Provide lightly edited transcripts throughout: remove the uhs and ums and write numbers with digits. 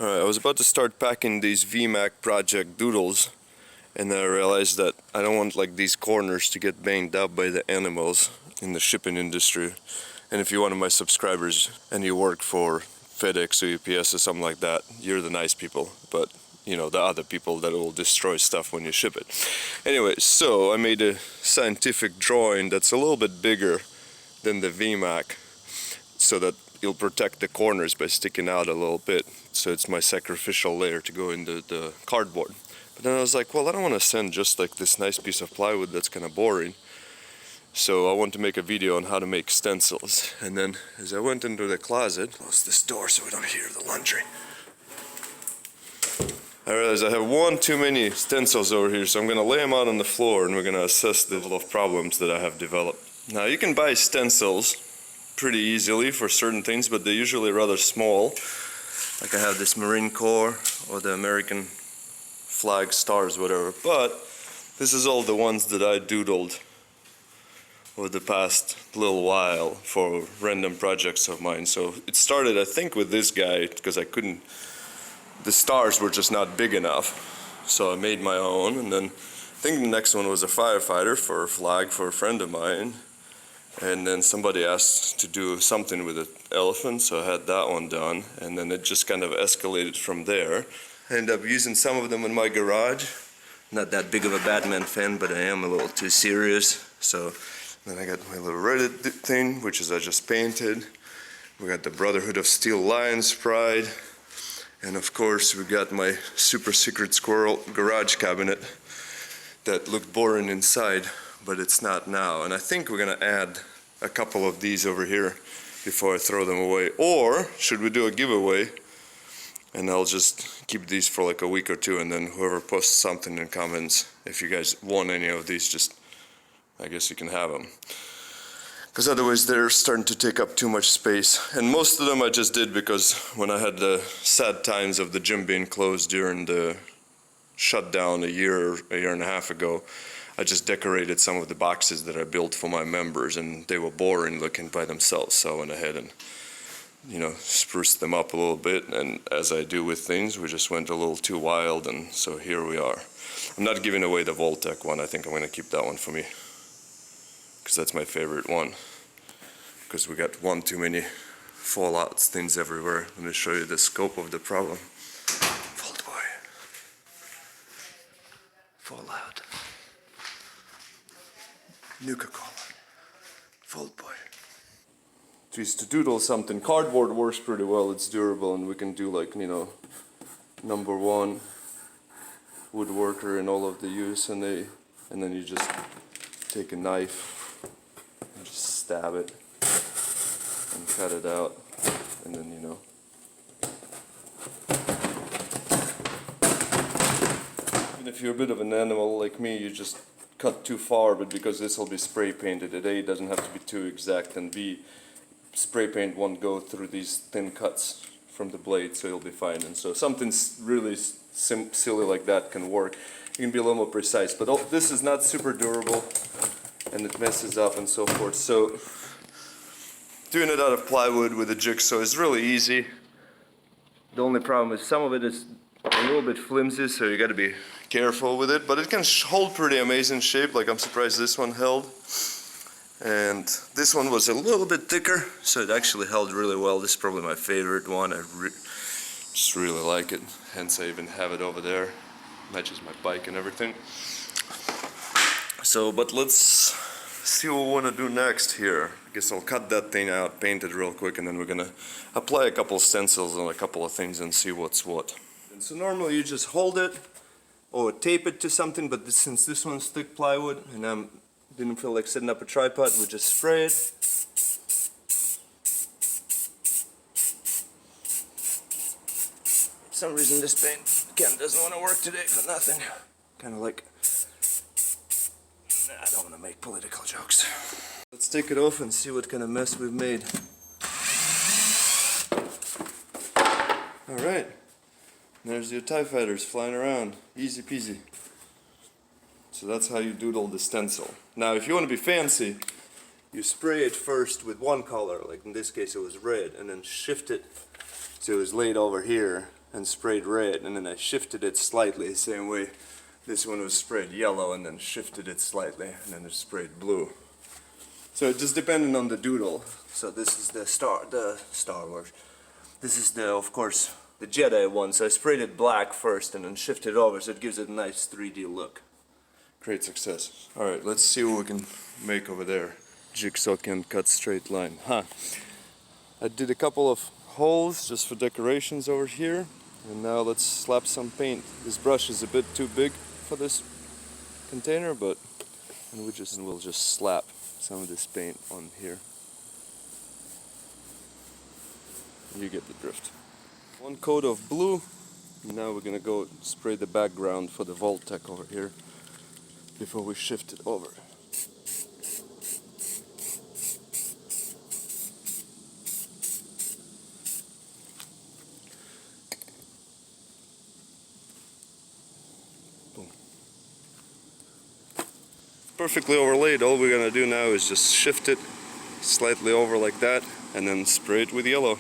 Alright, I was about to start packing these Vemac project doodles, and then I realized that I don't want like these corners to get banged up by the animals in the shipping industry. And if you're one of my subscribers and you work for FedEx or UPS or something like that, you're the nice people, but you know, the other people that will destroy stuff when you ship it. Anyway, so I made a scientific drawing that's a little bit bigger than the Vemac, so that you'll protect the corners by sticking out a little bit. So it's my sacrificial layer to go into the cardboard. But then I was like, well, I don't want to send just like this nice piece of plywood that's kind of boring. So I want to make a video on how to make stencils. And then as I went into the closet, close this door so we don't hear the laundry, I realized I have one too many stencils over here, so I'm going to lay them out on the floor and we're going to assess the level of problems that I have developed. Now you can buy stencils pretty easily for certain things, but they're usually rather small. Like I have this Marine Corps or the American flag stars, whatever. But this is all the ones that I doodled over the past little while for random projects of mine. So it started, I think, with this guy because the stars were just not big enough. So I made my own, and then I think the next one was a firefighter for a flag for a friend of mine. And then somebody asked to do something with an elephant, so I had that one done. And then it just kind of escalated from there. I ended up using some of them in my garage. Not that big of a Batman fan, but I am a little too serious. So then I got my little Reddit thing, which is I just painted. We got the Brotherhood of Steel Lion's Pride. And of course we got my super secret squirrel garage cabinet that looked boring inside, but it's not now. And I think we're gonna add a couple of these over here before I throw them away. Or should we do a giveaway and I'll just keep these for like a week or two, and then whoever posts something in comments, if you guys want any of these, just I guess you can have them. Because otherwise they're starting to take up too much space. And most of them I just did because when I had the sad times of the gym being closed during the shutdown a year and a half ago, I just decorated some of the boxes that I built for my members, and they were boring looking by themselves. So I went ahead and, you know, spruced them up a little bit. And as I do with things, we just went a little too wild, and so here we are. I'm not giving away the Voltec one. I think I'm going to keep that one for me, because that's my favorite one. Because we got one too many fallouts, things everywhere. Let me show you the scope of the problem. Fault boy. Fallout. Nuka-Cola. Fault boy. To doodle something, cardboard works pretty well. It's durable, and we can do like, you know, #1 woodworker in all of the use, and then you just take a knife and just stab it and cut it out, and then, you know, even if you're a bit of an animal like me, you just cut too far, but because this will be spray painted, it doesn't have to be too exact, and B, spray paint won't go through these thin cuts from the blade, so you'll be fine. And so something really silly like that can work. You can be a little more precise, but this is not super durable, and it messes up and so forth. So doing it out of plywood with a jigsaw is really easy. The only problem is some of it is a little bit flimsy, so you got to be careful with it, but it can hold pretty amazing shape. Like, I'm surprised this one held. And this one was a little bit thicker, so it actually held really well. This is probably my favorite one. I just really like it, hence I even have it over there. Matches my bike and everything. So, but let's see what we want to do next here. I guess I'll cut that thing out, paint it real quick, and then we're gonna apply a couple stencils on a couple of things and see what's what. And so normally you just hold it or tape it to something, but since this one's thick plywood and I didn't feel like setting up a tripod, we just spray it. For some reason this paint can doesn't want to work today for nothing. Kind of like, I don't want to make political jokes. Let's take it off and see what kind of mess we've made. Alright, there's your TIE fighters flying around, easy peasy. So that's how you doodle the stencil. Now if you want to be fancy, you spray it first with one color, like in this case it was red, and then shift it so it was laid over here, and sprayed red, and then I shifted it slightly, same way this one was sprayed yellow and then shifted it slightly, and then it's sprayed blue. So it just depended on the doodle. So this is the Star Wars. This is the, of course, the Jedi one. So I sprayed it black first and then shifted over, so it gives it a nice 3D look. Great success. All right, let's see what we can make over there. Jigsaw can cut straight line. I did a couple of holes just for decorations over here, and now let's slap some paint. This brush is a bit too big for this container, but we'll just slap some of this paint on here. You get the drift. One coat of blue. Now we're gonna go spray the background for the Voltec over here before we shift it over. Boom. Perfectly overlaid. All we're gonna do now is just shift it slightly over like that and then spray it with yellow.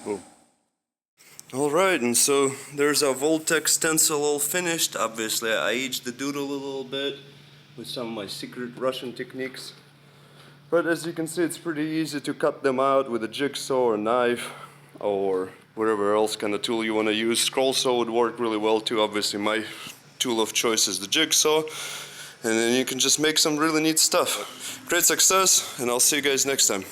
Boom. Alright, and so there's our Voltec stencil all finished. Obviously I aged the doodle a little bit with some of my secret Russian techniques. But as you can see, it's pretty easy to cut them out with a jigsaw or knife or whatever else kind of tool you want to use. Scroll saw would work really well too. Obviously my tool of choice is the jigsaw. And then you can just make some really neat stuff. Great success, and I'll see you guys next time.